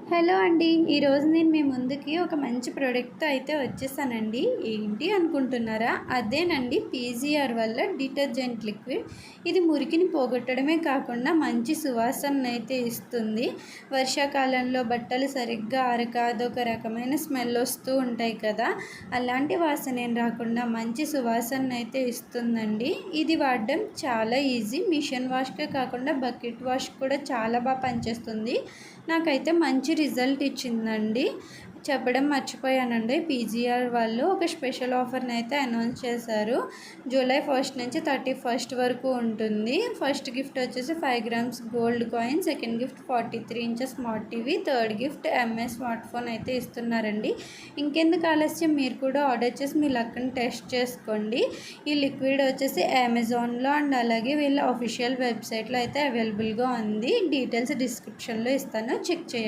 Hello అండి. ఈరోజు నేను మీ ముందుకి ఒక మంచి ప్రోడక్ట్‌తో అయితే వచ్చేసానండి. ఏంటి అనుకుంటున్నారా? అదేనండి పీజీఆర్ వల్ల డిటర్జెంట్ లిక్విడ్. ఇది మురికిని పోగొట్టడమే కాకుండా మంచి సువాసననైతే ఇస్తుంది. వర్షాకాలంలో బట్టలు సరిగ్గా ఆరక అదొక రకమైన స్మెల్ వస్తూ ఉంటాయి కదా! అలాంటి వాసన ఏం రాకుండా మంచి సువాసననైతే ఇస్తుందండి. ఇది వాడడం చాలా ఈజీ. మిషన్ వాష్‌కే కాకుండా బకెట్ వాష్ కూడా చాలా బాగా పనిచేస్తుంది. నాకైతే మంచి రిజల్ట్ ఇచ్చిందండి. చెప్పడం మర్చిపోయానండి. పీజీఆర్ వాళ్ళు ఒక స్పెషల్ ఆఫర్‌ని అయితే అనౌన్స్ చేశారు. జూలై 1 నుంచి 31 వరకు ఉంటుంది. ఫస్ట్ గిఫ్ట్ వచ్చేసి 5 grams gold coin, second gift 43 inches smart TV, third gift MI smart phone అయితే ఇస్తున్నారండి. ఇంకెందుకు ఆలస్యం, మీరు కూడా ఆర్డర్ చేసి మీ లక్‌ని టెస్ట్ చేసుకోండి. ఈ లిక్విడ్ వచ్చేసి అమెజాన్‌లో అండ్ అలాగే వీళ్ళ అఫీషియల్ వెబ్సైట్‌లో అయితే అవైలబుల్‌గా ఉంది. డీటెయిల్స్ డిస్క్రిప్షన్‌లో ఇస్తాను, చెక్ చేయండి.